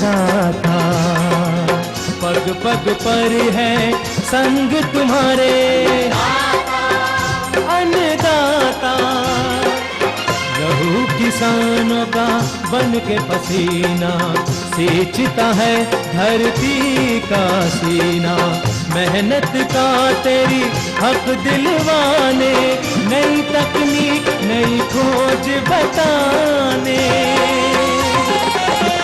अन्नदाता, पग पग पर है संग तुम्हारे अन्नदाता। लहू किसानों का बन के पसीना सींचता है धरती का सीना। मेहनत का तेरी हक दिलवाने, नई तकनीक नई खोज बताने।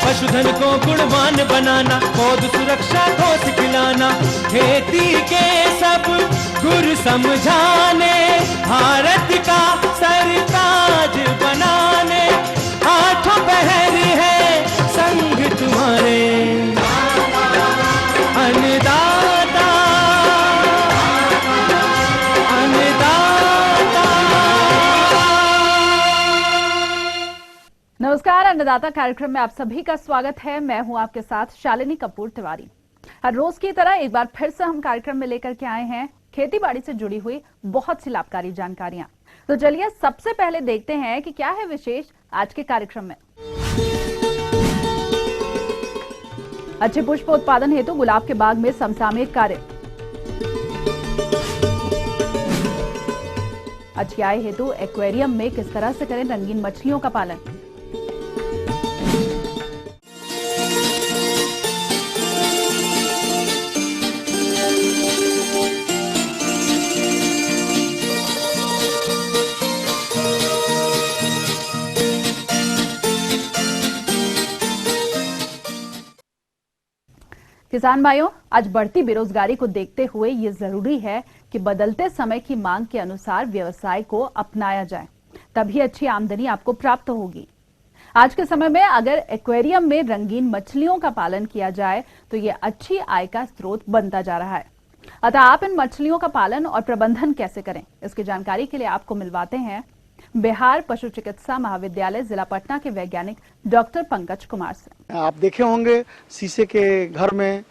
पशुधन को गुणवान बनाना, पौध सुरक्षा को सिखलाना, खेती के सब गुर समझाने, भारत का सरताज बनाने। आठों पहर है संग तुम्हारे अन्नदाता, अन्नदाता। नमस्कार, अन्नदाता कार्यक्रम में आप सभी का स्वागत है। मैं हूं आपके साथ शालिनी कपूर तिवारी। हर रोज की तरह एक बार फिर से हम कार्यक्रम में लेकर के आए हैं खेती बाड़ी से जुड़ी हुई बहुत सी लाभकारी जानकारियां। तो चलिए सबसे पहले देखते हैं कि क्या है विशेष आज के कार्यक्रम में। अच्छे पुष्प उत्पादन हेतु गुलाब के बाग में समसामयिक कार्य। अच्छी आय हेतु एक्वेरियम में किस तरह से करें रंगीन मछलियों का पालन। किसान भाइयों, आज बढ़ती बेरोजगारी को देखते हुए ये जरूरी है कि बदलते समय की मांग के अनुसार व्यवसाय को अपनाया जाए, तभी अच्छी आमदनी आपको प्राप्त होगी। आज के समय में अगर एक्वेरियम में रंगीन मछलियों का पालन किया जाए तो ये अच्छी आय का स्रोत बनता जा रहा है। अतः आप इन मछलियों का पालन और प्रबंधन कैसे करें, इसकी जानकारी के लिए आपको मिलवाते हैं बिहार पशु चिकित्सा महाविद्यालय जिला पटना के वैज्ञानिक डॉक्टर पंकज कुमार से। आप देखे होंगे शीशे के घर में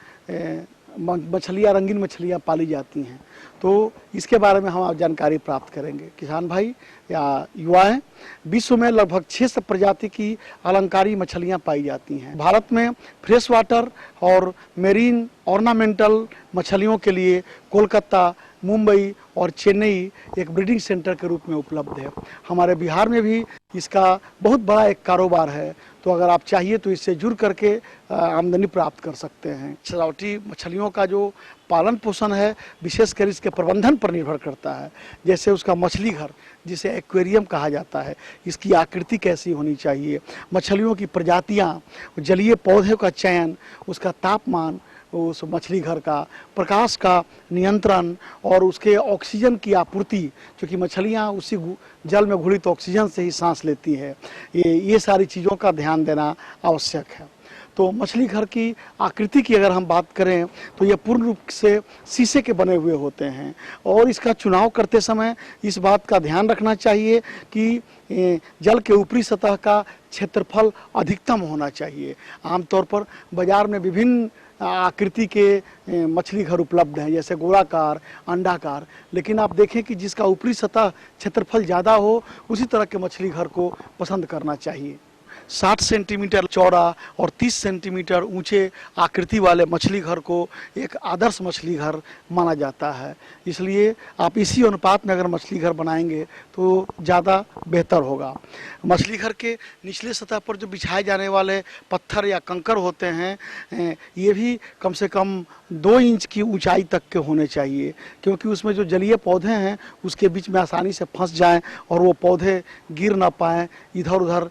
मछलियाँ, रंगीन मछलियाँ पाली जाती हैं, तो इसके बारे में हम आप जानकारी प्राप्त करेंगे। किसान भाई या युवा हैं, विश्व में लगभग 600 प्रजाति की अलंकारी मछलियाँ पाई जाती हैं। भारत में फ्रेश वाटर और मेरीन ऑर्नामेंटल मछलियों के लिए कोलकाता, मुंबई और चेन्नई एक ब्रीडिंग सेंटर के रूप में उपलब्ध है। हमारे बिहार में भी इसका बहुत बड़ा एक कारोबार है, तो अगर आप चाहिए तो इससे जुड़ करके आमदनी प्राप्त कर सकते हैं। सजावटी मछलियों का जो पालन पोषण है विशेषकर इसके प्रबंधन पर निर्भर करता है। जैसे उसका मछली घर, जिसे एक्वेरियम कहा जाता है, इसकी आकृति कैसी होनी चाहिए, मछलियों की प्रजातियाँ, जलीय पौधे का चयन, उसका तापमान, उस मछली घर का प्रकाश का नियंत्रण और उसके ऑक्सीजन की आपूर्ति, क्योंकि मछलियाँ उसी जल में घुलित ऑक्सीजन से ही सांस लेती है, ये सारी चीज़ों का ध्यान देना आवश्यक है। तो मछली घर की आकृति की अगर हम बात करें तो ये पूर्ण रूप से शीशे के बने हुए होते हैं और इसका चुनाव करते समय इस बात का ध्यान रखना चाहिए कि जल के ऊपरी सतह का क्षेत्रफल अधिकतम होना चाहिए। आमतौर पर बाजार में विभिन्न आकृति के मछली घर उपलब्ध हैं, जैसे गोलाकार, अंडाकार, लेकिन आप देखें कि जिसका ऊपरी सतह क्षेत्रफल ज़्यादा हो उसी तरह के मछली घर को पसंद करना चाहिए। 60 सेंटीमीटर चौड़ा और 30 सेंटीमीटर ऊंचे आकृति वाले मछली घर को एक आदर्श मछली घर माना जाता है। इसलिए आप इसी अनुपात में अगर मछली घर बनाएंगे तो ज़्यादा बेहतर होगा। मछली घर के निचले सतह पर जो बिछाए जाने वाले पत्थर या कंकर होते हैं, ये भी कम से कम 2 इंच की ऊंचाई तक के होने चाहिए, क्योंकि उसमें जो जलीय पौधे हैं उसके बीच में आसानी से फंस जाएं और वो पौधे गिर ना पाएँ, इधर उधर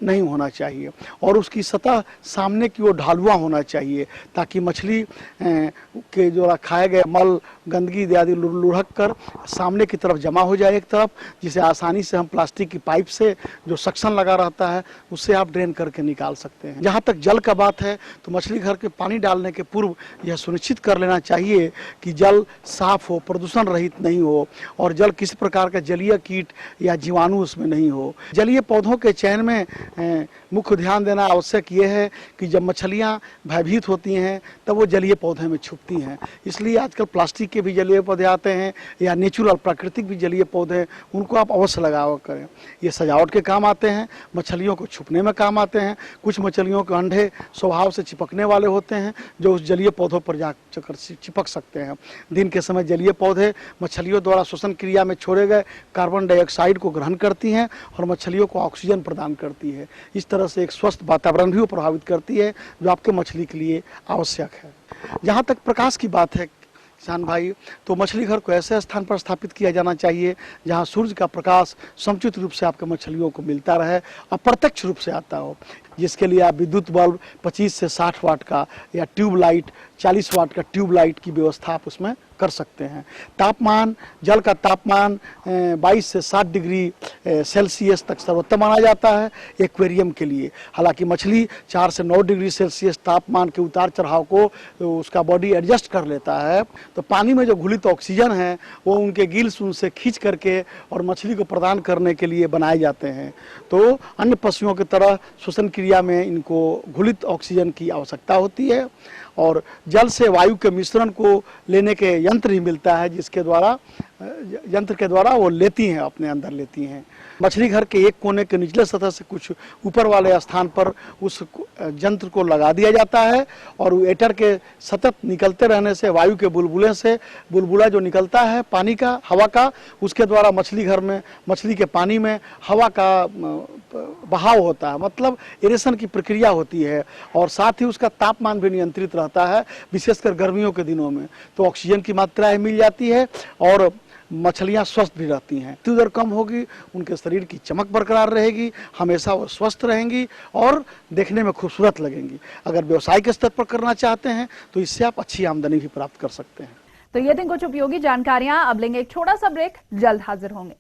नहीं होना चाहिए। और उसकी सतह सामने की ओर ढालुआ होना चाहिए, ताकि मछली के जो खाए गए मल, गंदगी इत्यादि लुढ़क कर सामने की तरफ जमा हो जाए एक तरफ, जिसे आसानी से हम प्लास्टिक की पाइप से जो सक्शन लगा रहता है उससे आप ड्रेन करके निकाल सकते हैं। जहाँ तक जल का बात है तो मछली घर के पानी डालने के पूर्व यह सुनिश्चित सुनिश्चित कर लेना चाहिए कि जल साफ हो, प्रदूषण रहित नहीं हो और जल किसी प्रकार का जलीय कीट या जीवाणु उसमें नहीं हो। जलीय पौधों के चयन में मुख्य ध्यान देना आवश्यक ये है कि जब मछलियाँ भयभीत होती हैं तब वो जलीय पौधे में छुपती हैं। इसलिए आजकल प्लास्टिक के भी जलीय पौधे आते हैं या नेचुरल प्राकृतिक भी जलीय पौधे, उनको आप अवश्य लगावा करें। ये सजावट के काम आते हैं, मछलियों को छुपने में काम आते हैं। कुछ मछलियों के अंडे स्वभाव से चिपकने वाले होते हैं जो उस जलीय पौधों पर जाकर चिपक सकते हैं। दिन के समय जलीय पौधे मछलियों द्वारा श्वसन क्रिया में छोड़े गए कार्बन डाइऑक्साइड को ग्रहण करती हैं और मछलियों को ऑक्सीजन प्रदान करती है। इस तरह से एक स्वस्थ वातावरण भी प्रभावित करती है जो आपके मछली के लिए आवश्यक है। जहाँ तक प्रकाश की बात है किसान भाई, तो मछली घर को ऐसे स्थान पर स्थापित किया जाना चाहिए जहां सूर्य का प्रकाश समुचित रूप से आपके मछलियों को मिलता रहे, अप्रत्यक्ष रूप से आता हो। जिसके लिए आप विद्युत बल्ब 25 से 60 वाट का या ट्यूब लाइट 40 वाट का ट्यूब लाइट की व्यवस्था आप उसमें कर सकते हैं। तापमान, जल का तापमान 22 से 60 डिग्री सेल्सियस तक सर्वोत्तम माना जाता है एक्वेरियम के लिए। हालांकि मछली 4 से 9 डिग्री सेल्सियस तापमान के उतार चढ़ाव को उसका बॉडी एडजस्ट कर लेता है। तो पानी में जो घुलित ऑक्सीजन है वो उनके गिल्स उनसे खींच करके और मछली को प्रदान करने के लिए बनाए जाते हैं। तो अन्य पशुओं की तरह श्वसन क्रिया में इनको घुलित ऑक्सीजन की आवश्यकता होती है और जल से वायु के मिश्रण को लेने के यंत्र ही मिलता है जिसके द्वारा यंत्र के द्वारा वो लेती हैं, अपने अंदर लेती हैं। मछली घर के एक कोने के निचले सतह से कुछ ऊपर वाले स्थान पर उस यंत्र को लगा दिया जाता है और एटर के सतत निकलते रहने से वायु के बुलबुले से बुलबुला जो निकलता है पानी का, हवा का, उसके द्वारा मछली घर में मछली के पानी में हवा का बहाव होता है, मतलब एरेशन की प्रक्रिया होती है और साथ ही उसका तापमान भी नियंत्रित रहता है, विशेषकर गर्मियों के दिनों में। तो ऑक्सीजन की मात्रा मिल जाती है और मछलियां स्वस्थ भी रहती हैं। मृत्यु दर कम होगी, उनके शरीर की चमक बरकरार रहेगी, हमेशा वो स्वस्थ रहेंगी और देखने में खूबसूरत लगेंगी। अगर व्यवसायिक स्तर पर करना चाहते हैं तो इससे आप अच्छी आमदनी भी प्राप्त कर सकते हैं। तो ये थी कुछ उपयोगी जानकारियां। अब लेंगे एक छोटा सा ब्रेक, जल्द हाजिर होंगे।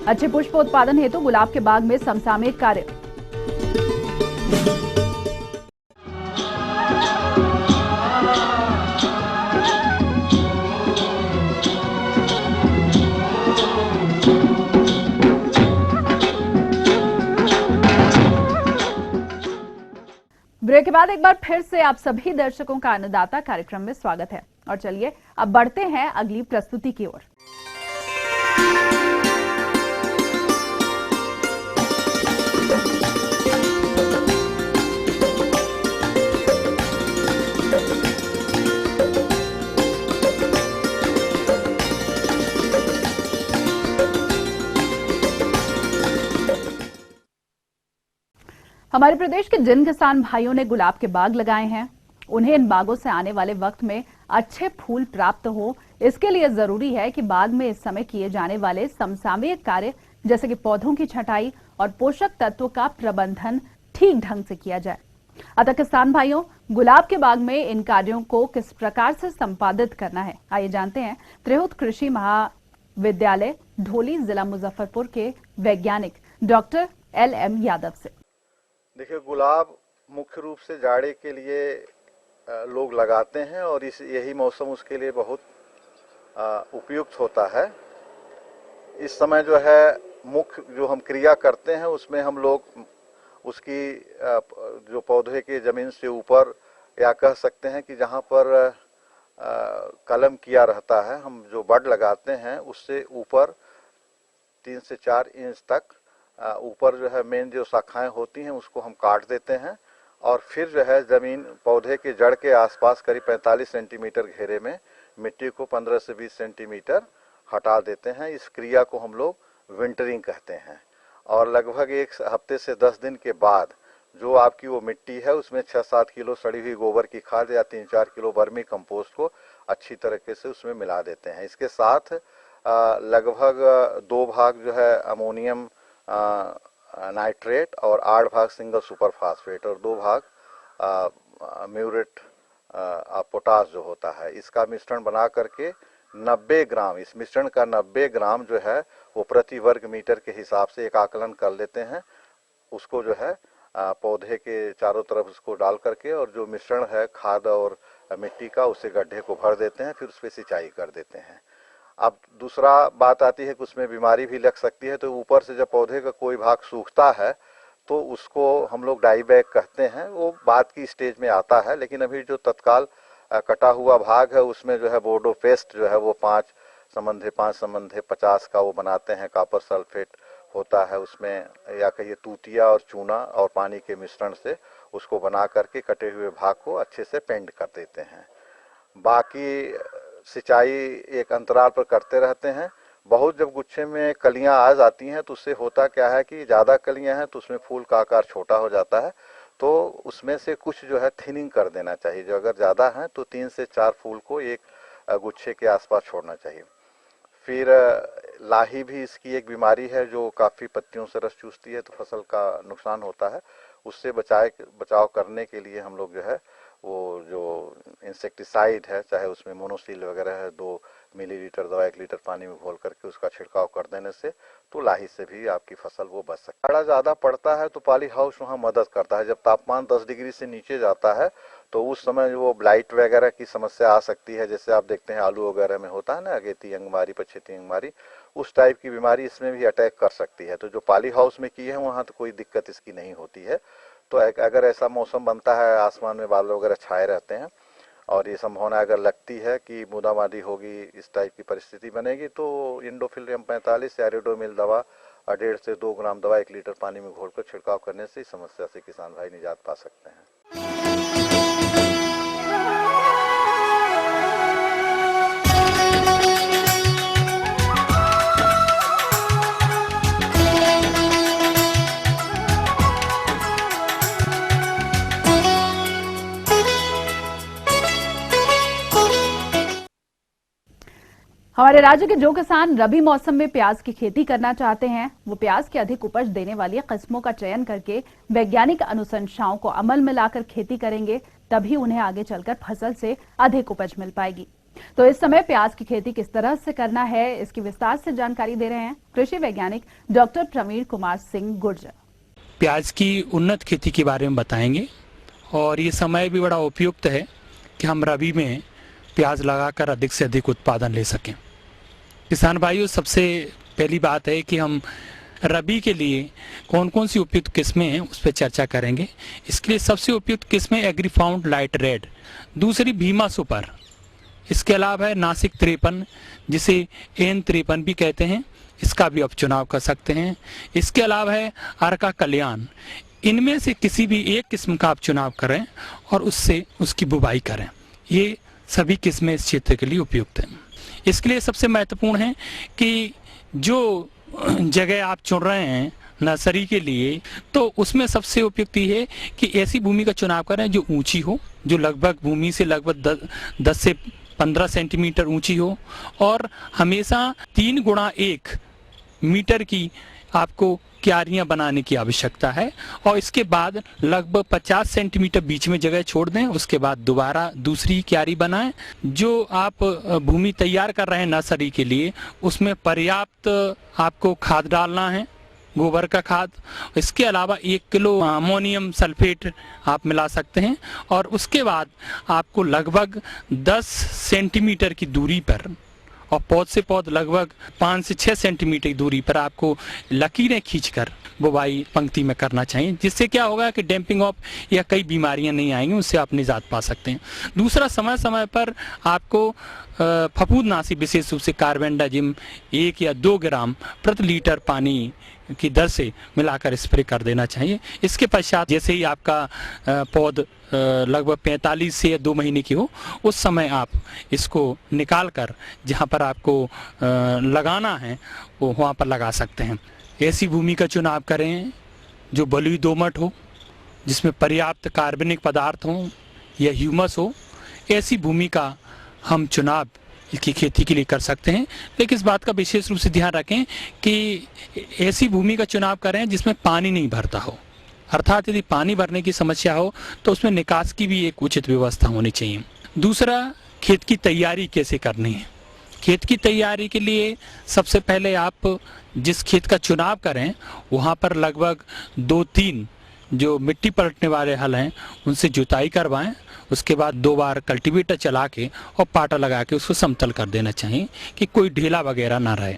अच्छे पुष्प उत्पादन हेतु गुलाब के बाग में समसामयिक कार्य। ब्रेक के बाद एक बार फिर से आप सभी दर्शकों का अन्नदाता कार्यक्रम में स्वागत है और चलिए अब बढ़ते हैं अगली प्रस्तुति की ओर। हमारे प्रदेश के जिन किसान भाइयों ने गुलाब के बाग लगाए हैं, उन्हें इन बागों से आने वाले वक्त में अच्छे फूल प्राप्त हो, इसके लिए जरूरी है कि बाग में इस समय किए जाने वाले समसामयिक कार्य जैसे कि पौधों की छंटाई और पोषक तत्वों का प्रबंधन ठीक ढंग से किया जाए। अतः किसान भाइयों, गुलाब के बाग में इन कार्यों को किस प्रकार से संपादित करना है, आइए जानते हैं त्रिहुत कृषि महाविद्यालय ढोली जिला मुजफ्फरपुर के वैज्ञानिक डॉक्टर LM यादव से। देखिए, गुलाब मुख्य रूप से जाड़े के लिए लोग लगाते हैं और यही मौसम उसके लिए बहुत उपयुक्त होता है। इस समय जो है मुख्य जो हम क्रिया करते हैं उसमें हम लोग उसकी जो पौधे के जमीन से ऊपर या कह सकते हैं कि जहाँ पर कलम किया रहता है, हम जो बड लगाते हैं उससे ऊपर 3 से 4 इंच तक ऊपर जो है मेन जो शाखाएं होती हैं उसको हम काट देते हैं और फिर जो है जमीन पौधे के जड़ के आसपास करीब 45 सेंटीमीटर घेरे में मिट्टी को 15 से 20 सेंटीमीटर हटा देते हैं। इस क्रिया को हम लोग विंटरिंग कहते हैं और लगभग 1 हफ्ते से 10 दिन के बाद जो आपकी वो मिट्टी है उसमें 6-7 किलो सड़ी हुई गोबर की खाद या 3-4 किलो वर्मी कंपोस्ट को अच्छी तरीके से उसमें मिला देते हैं। इसके साथ लगभग 2 भाग जो है अमोनियम नाइट्रेट और 8 भाग सिंगल सुपर फास्फेट और 2 भाग म्यूरेट पोटास जो होता है, इसका मिश्रण बना करके 90 ग्राम, इस मिश्रण का 90 ग्राम जो है वो प्रति वर्ग मीटर के हिसाब से एक आकलन कर लेते हैं। उसको जो है पौधे के चारों तरफ उसको डाल करके और जो मिश्रण है खाद और मिट्टी का, उसे गड्ढे को भर देते हैं, फिर उस पर सिंचाई कर देते हैं। अब दूसरा बात आती है कि उसमें बीमारी भी लग सकती है, तो ऊपर से जब पौधे का कोई भाग सूखता है तो उसको हम लोग डाई बैक कहते हैं, वो बाद की स्टेज में आता है। लेकिन अभी जो तत्काल कटा हुआ भाग है उसमें जो है बोर्डो पेस्ट जो है वो 5 संबंधे 50 का वो बनाते हैं, कॉपर सल्फेट होता है उसमें, या कहिए तूतिया और चूना और पानी के मिश्रण से उसको बना करके कटे हुए भाग को अच्छे से पेंट कर देते हैं। बाकी सिंचाई एक अंतराल पर करते रहते हैं। बहुत जब गुच्छे में कलियां आ जाती हैं तो उससे होता क्या है कि ज़्यादा कलियां हैं तो उसमें फूल का आकार छोटा हो जाता है, तो उसमें से कुछ जो है थिनिंग कर देना चाहिए। जो अगर ज़्यादा है तो 3 से 4 फूल को एक गुच्छे के आसपास छोड़ना चाहिए। फिर लाही भी इसकी एक बीमारी है जो काफ़ी पत्तियों से रस चूसती है, तो फसल का नुकसान होता है। उससे बचाव करने के लिए हम लोग जो है वो जो इंसेक्टिसाइड है, चाहे उसमें मोनोसील वगैरह है, 2 मिलीलीटर दवा 1 लीटर पानी में घोल करके उसका छिड़काव कर देने से तो लाही से भी आपकी फसल वो बच सकती है। जाड़ा ज़्यादा पड़ता है तो पॉली हाउस वहाँ मदद करता है। जब तापमान 10 डिग्री से नीचे जाता है तो उस समय वो ब्लाइट वगैरह की समस्या आ सकती है। जैसे आप देखते हैं आलू वगैरह में होता है ना, अगेती अंगमारी, पछेती अंगमारी, उस टाइप की बीमारी इसमें भी अटैक कर सकती है। तो जो पॉली हाउस में की है वहाँ तो कोई दिक्कत इसकी नहीं होती है। तो अगर ऐसा मौसम बनता है, आसमान में बादल वगैरह छाए रहते हैं और ये संभावना अगर लगती है कि बूंदाबांदी होगी, इस टाइप की परिस्थिति बनेगी, तो इंडोफिलियम 45 या रेडोमिल दवा 1.5 से 2 ग्राम दवा 1 लीटर पानी में घोलकर छिड़काव करने से इस समस्या से किसान भाई निजात पा सकते हैं। हमारे राज्य के जो किसान रबी मौसम में प्याज की खेती करना चाहते हैं, वो प्याज की अधिक उपज देने वाली किस्मों का चयन करके वैज्ञानिक अनुशंसाओं को अमल में लाकर खेती करेंगे, तभी उन्हें आगे चलकर फसल से अधिक उपज मिल पाएगी। तो इस समय प्याज की खेती किस तरह से करना है, इसकी विस्तार से जानकारी दे रहे हैं कृषि वैज्ञानिक डॉक्टर प्रवीण कुमार सिंह गुर्जर। प्याज की उन्नत खेती के बारे में बताएंगे और ये समय भी बड़ा उपयुक्त है कि हम रबी में प्याज लगाकर अधिक से अधिक उत्पादन ले सकें। किसान भाइयों, सबसे पहली बात है कि हम रबी के लिए कौन कौन सी उपयुक्त किस्में हैं उस पर चर्चा करेंगे। इसके लिए सबसे उपयुक्त किस्में एग्रीफाउंड लाइट रेड, दूसरी भीमा सुपर, इसके अलावा है नासिक 53 जिसे N53 भी कहते हैं, इसका भी आप चुनाव कर सकते हैं। इसके अलावा है अर्का कल्याण। इनमें से किसी भी एक किस्म का आप चुनाव करें और उससे उसकी बुवाई करें। ये सभी किस्में इस क्षेत्र के लिए उपयुक्त हैं। इसके लिए सबसे महत्वपूर्ण है कि जो जगह आप चुन रहे हैं नर्सरी के लिए, तो उसमें सबसे उपयुक्त है कि ऐसी भूमि का चुनाव करें जो ऊंची हो, जो लगभग भूमि से लगभग 10 से 15 सेंटीमीटर ऊंची हो, और हमेशा 3x1 मीटर की आपको क्यारियां बनाने की आवश्यकता है। और इसके बाद लगभग 50 सेंटीमीटर बीच में जगह छोड़ दें, उसके बाद दोबारा दूसरी क्यारी बनाएं। जो आप भूमि तैयार कर रहे हैं नर्सरी के लिए, उसमें पर्याप्त आपको खाद डालना है, गोबर का खाद। इसके अलावा 1 किलो अमोनियम सल्फेट आप मिला सकते हैं। और उसके बाद आपको लगभग 10 सेंटीमीटर की दूरी पर और पौध से पौध लगभग 5 से 6 सेंटीमीटर की दूरी पर आपको लकीरें खींचकर बुवाई पंक्ति में करना चाहिए, जिससे क्या होगा कि डैम्पिंग ऑफ या कई बीमारियां नहीं आएंगी, उससे आप निजात पा सकते हैं। दूसरा, समय समय पर आपको फफूंदनाशी विशेष रूप से कार्बेंडाजिम 1 या 2 ग्राम प्रति लीटर पानी की दर से मिलाकर स्प्रे कर देना चाहिए। इसके पश्चात जैसे ही आपका पौध लगभग 45 से 2 महीने की हो, उस समय आप इसको निकाल कर जहाँ पर आपको लगाना है वो वहाँ पर लगा सकते हैं। ऐसी भूमि का चुनाव करें जो बलुई दोमट हो, जिसमें पर्याप्त कार्बनिक पदार्थ हो या ह्यूमस हो। ऐसी भूमि का हम चुनाव इसकी खेती के लिए कर सकते हैं। लेकिन इस बात का विशेष रूप से ध्यान रखें कि ऐसी भूमि का चुनाव करें जिसमें पानी नहीं भरता हो, अर्थात यदि पानी भरने की समस्या हो तो उसमें निकास की भी एक उचित व्यवस्था होनी चाहिए। दूसरा, खेत की तैयारी कैसे करनी है। खेत की तैयारी के लिए सबसे पहले आप जिस खेत का चुनाव करें वहाँ पर लगभग 2-3 जो मिट्टी पलटने वाले हल हैं उनसे जुताई करवाएं। उसके बाद 2 बार कल्टीवेटर चला के और पाटा लगा के उसको समतल कर देना चाहिए कि कोई ढीला वगैरह ना रहे।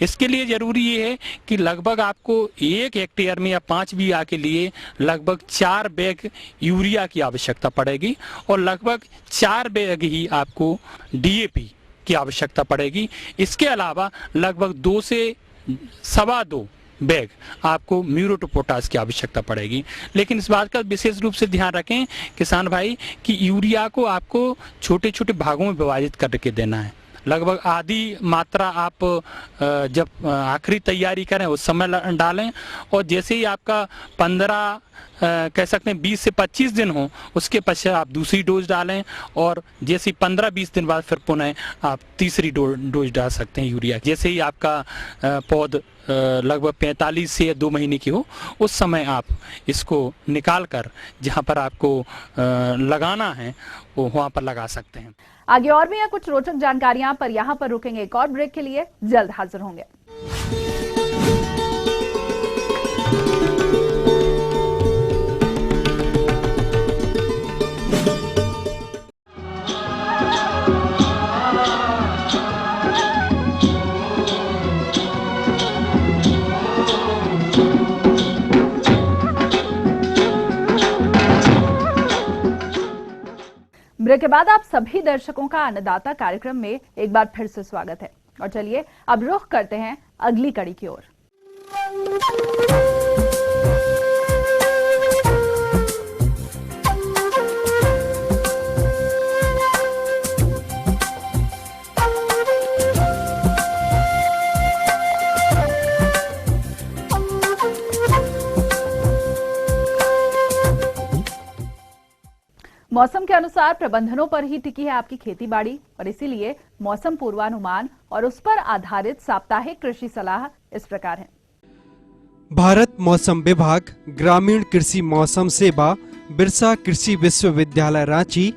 इसके लिए जरूरी ये है कि लगभग आपको 1 हेक्टेयर में या 5 बीघा के लिए लगभग 4 बैग यूरिया की आवश्यकता पड़ेगी और लगभग 4 बैग ही आपको DAP की आवश्यकता पड़ेगी। इसके अलावा लगभग 2 से 2.25 बैग आपको म्यूरेट ऑफ पोटाश की आवश्यकता पड़ेगी। लेकिन इस बात का विशेष रूप से ध्यान रखें किसान भाई कि यूरिया को आपको छोटे छोटे भागों में विभाजित करके देना है। लगभग आधी मात्रा आप जब आखिरी तैयारी करें उस समय डालें और जैसे ही आपका 15 कह सकते हैं 20 से 25 दिन हो उसके पश्चात आप दूसरी डोज डालें और जैसे 15-20 दिन बाद फिर पुनः आप तीसरी डोज डाल सकते हैं यूरिया। जैसे ही आपका पौध लगभग 45 से 2 महीने की हो उस समय आप इसको निकाल कर जहाँ पर आपको लगाना है वो वहाँ पर लगा सकते हैं। आगे और भी हैं कुछ रोचक जानकारियां, पर यहाँ पर रुकेंगे एक और ब्रेक के लिए, जल्द हाजिर होंगे। ब्रेक के बाद आप सभी दर्शकों का अन्नदाता कार्यक्रम में एक बार फिर से स्वागत है और चलिए अब रुख करते हैं अगली कड़ी की ओर। मौसम के अनुसार प्रबंधनों पर ही टिकी है आपकी खेती बाड़ी और इसीलिए मौसम पूर्वानुमान और उस पर आधारित साप्ताहिक कृषि सलाह इस प्रकार है। भारत मौसम विभाग, ग्रामीण कृषि मौसम सेवा, बिरसा कृषि विश्वविद्यालय रांची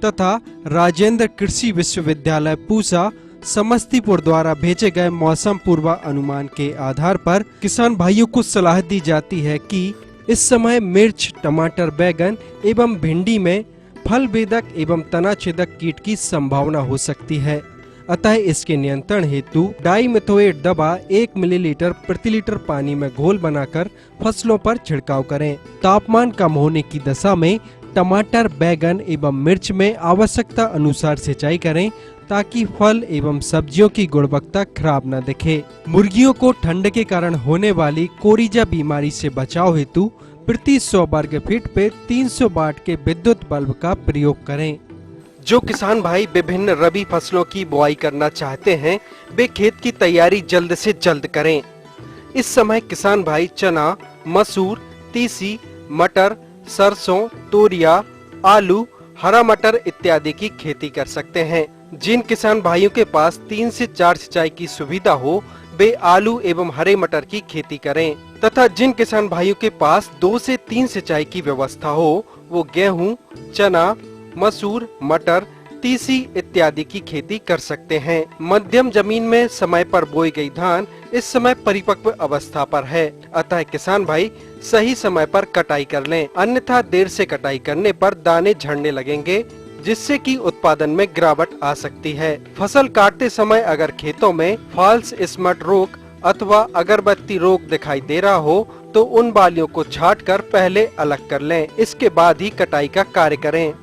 तथा राजेंद्र कृषि विश्वविद्यालय पूसा समस्तीपुर द्वारा भेजे गए मौसम पूर्वानुमान के आधार पर किसान भाइयों को सलाह दी जाती है कि इस समय मिर्च, टमाटर, बैगन एवं भिंडी में फल बेधक एवं तना छेदक कीट की संभावना हो सकती है। अतः इसके नियंत्रण हेतु डाइमेथोएट दवा 1 मिलीलीटर प्रति लीटर पानी में घोल बनाकर फसलों पर छिड़काव करें। तापमान कम होने की दशा में टमाटर, बैगन एवं मिर्च में आवश्यकता अनुसार सिंचाई करें ताकि फल एवं सब्जियों की गुणवत्ता खराब न दिखे। मुर्गियों को ठंड के कारण होने वाली कोरिजा बीमारी से बचाव हेतु प्रति 100 वर्ग फीट पे 300 वाट के विद्युत बल्ब का प्रयोग करें। जो किसान भाई विभिन्न रबी फसलों की बुआई करना चाहते हैं वे खेत की तैयारी जल्द से जल्द करें। इस समय किसान भाई चना, मसूर, तीसी, मटर, सरसों, तोरिया, आलू, हरा मटर इत्यादि की खेती कर सकते हैं। जिन किसान भाइयों के पास 3 से 4 सिंचाई की सुविधा हो वे आलू एवं हरे मटर की खेती करें तथा जिन किसान भाइयों के पास 2 से 3 सिंचाई की व्यवस्था हो वो गेहूं, चना, मसूर, मटर, तीसी इत्यादि की खेती कर सकते हैं। मध्यम जमीन में समय पर बोई गई धान इस समय परिपक्व अवस्था पर है, अतः किसान भाई सही समय पर कटाई कर लें, अन्यथा देर से कटाई करने पर दाने झड़ने लगेंगे जिससे कि उत्पादन में गिरावट आ सकती है। फसल काटते समय अगर खेतों में फॉल्स स्पॉट रोग अथवा अगरबत्ती रोग दिखाई दे रहा हो तो उन बालियों को छांटकर पहले अलग कर लें, इसके बाद ही कटाई का कार्य करें।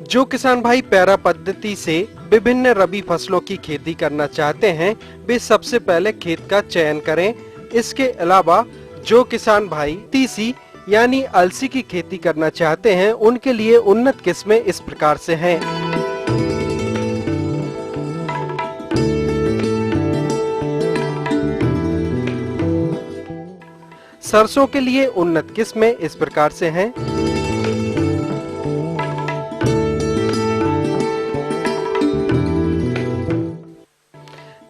जो किसान भाई पैरा पद्धति से विभिन्न रबी फसलों की खेती करना चाहते हैं वे सबसे पहले खेत का चयन करें। इसके अलावा जो किसान भाई तीसी यानी अलसी की खेती करना चाहते हैं उनके लिए उन्नत किस्में इस प्रकार से हैं। सरसों के लिए उन्नत किस्में इस प्रकार से हैं।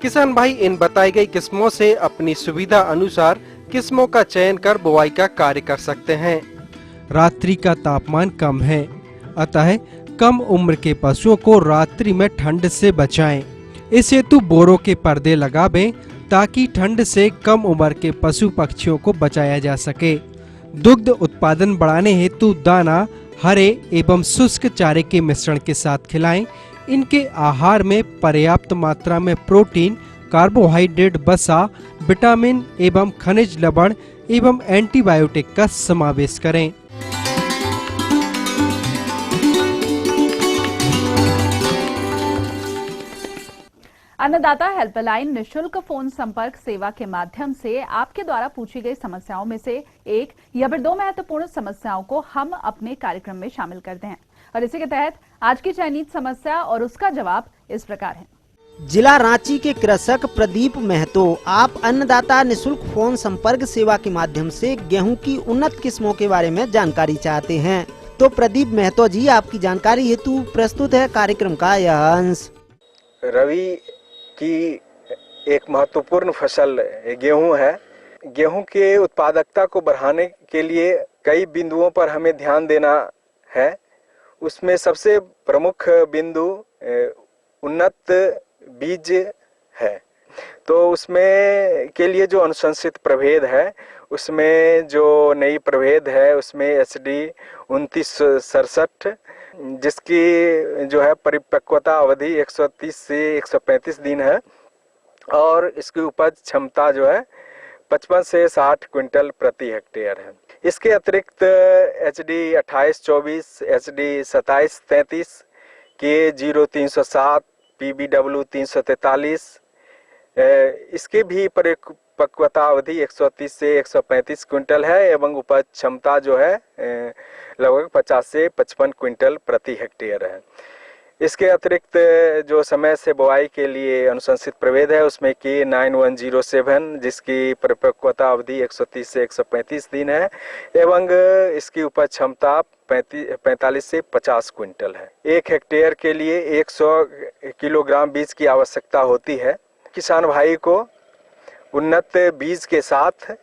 किसान भाई इन बताई गई किस्मों से अपनी सुविधा अनुसार किस्मों का चयन कर बुआई का कार्य कर सकते हैं। रात्रि का तापमान कम है, अतः कम उम्र के पशुओं को रात्रि में ठंड से बचाएं। इस हेतु बोरों के पर्दे लगावें ताकि ठंड से कम उम्र के पशु पक्षियों को बचाया जा सके। दुग्ध उत्पादन बढ़ाने हेतु दाना, हरे एवं शुष्क चारे के मिश्रण के साथ खिलाएं। इनके आहार में पर्याप्त मात्रा में प्रोटीन, कार्बोहाइड्रेट, वसा, विटामिन एवं खनिज लवण एवं एंटीबायोटिक का समावेश करें। अन्नदाता हेल्पलाइन निशुल्क फोन संपर्क सेवा के माध्यम से आपके द्वारा पूछी गई समस्याओं में से एक या फिर दो महत्वपूर्ण समस्याओं को हम अपने कार्यक्रम में शामिल करते हैं और इसी के तहत आज की चयनित समस्या और उसका जवाब इस प्रकार है। जिला रांची के कृषक प्रदीप महतो, आप अन्नदाता निशुल्क फोन संपर्क सेवा के माध्यम से गेहूं की उन्नत किस्मों के बारे में जानकारी चाहते हैं। तो प्रदीप महतो जी, आपकी जानकारी हेतु प्रस्तुत है कार्यक्रम का यह अंश। रवि की एक महत्वपूर्ण फसल गेहूं है। गेहूं के उत्पादकता को बढ़ाने के लिए कई बिंदुओं पर हमें ध्यान देना है। उसमें सबसे प्रमुख बिंदु उन्नत बीज है। तो उसमें के लिए जो अनुशंसित प्रभेद है, उसमें जो नई प्रभेद है उसमें HD 2967 जिसकी जो है परिपक्वता अवधि 130 से 135 दिन है और इसकी उपज क्षमता जो है 55 से 60 क्विंटल प्रति हेक्टेयर है। इसके अतिरिक्त HD 2824, HD 2733 के 0307, PBW 343 इसके भी परिपक्वता अवधि 130 से 135 क्विंटल है एवं उपज क्षमता जो है लगभग 50 से 55 क्विंटल प्रति हेक्टेयर है। इसके अतिरिक्त जो समय से बुआई के लिए अनुशंसित प्रभेद है उसमें कि 9107 जिसकी परिपक्वता अवधि 130 से 135 दिन है एवं इसकी उपज क्षमता 45 से 50 क्विंटल है। 1 हेक्टेयर के लिए 100 किलोग्राम बीज की आवश्यकता होती है। किसान भाई को उन्नत बीज के साथ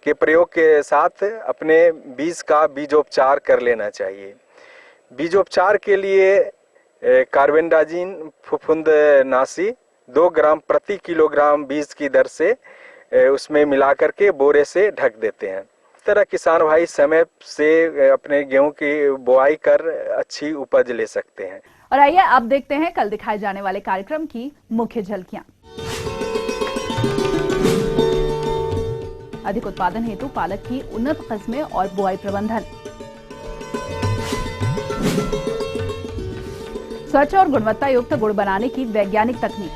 के प्रयोग के साथ अपने बीज का बीजोपचार कर लेना चाहिए। बीजोपचार के लिए कार्बेंडाजिम फफूंदनाशी 2 ग्राम प्रति किलोग्राम बीज की दर से उसमें मिलाकर के बोरे से ढक देते हैं। इस तरह किसान भाई समय से अपने गेहूं की बुआई कर अच्छी उपज ले सकते हैं। और आइए अब देखते हैं कल दिखाए जाने वाले कार्यक्रम की मुख्य झलकियां। अधिक उत्पादन हेतु पालक की उन्नत किस्में और बुआई प्रबंधन, स्वच्छ और गुणवत्ता युक्त गुड़ बनाने की वैज्ञानिक तकनीक।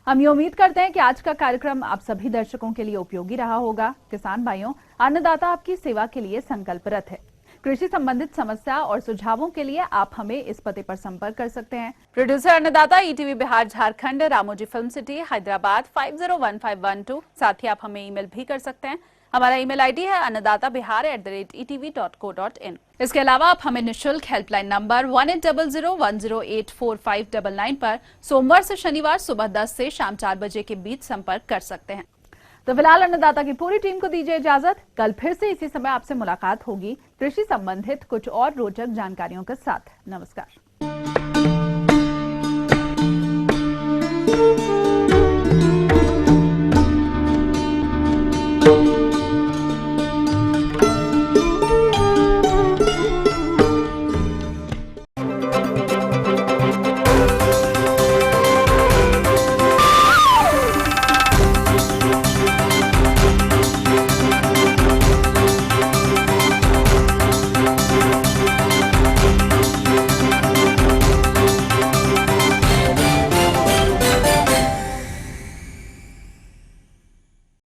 हम ये उम्मीद करते हैं कि आज का कार्यक्रम आप सभी दर्शकों के लिए उपयोगी रहा होगा। किसान भाइयों, अन्नदाता आपकी सेवा के लिए संकल्परत है। कृषि संबंधित समस्या और सुझावों के लिए आप हमें इस पते पर संपर्क कर सकते हैं। प्रोड्यूसर अन्नदाता, ETV Bihar Jharkhand, Ramoji film city, Hyderabad 501512। साथ ही आप हमें ईमेल भी कर सकते हैं। हमारा ईमेल ID है annadatabihar@etv.co.in। इसके अलावा आप हमें निःशुल्क हेल्पलाइन नंबर 180010845999 पर सोमवार से शनिवार सुबह 10 से शाम 4 बजे के बीच संपर्क कर सकते हैं। तो फिलहाल अन्नदाता की पूरी टीम को दीजिए इजाजत। कल फिर से इसी समय आपसे मुलाकात होगी कृषि संबंधित कुछ और रोचक जानकारियों के साथ। नमस्कार।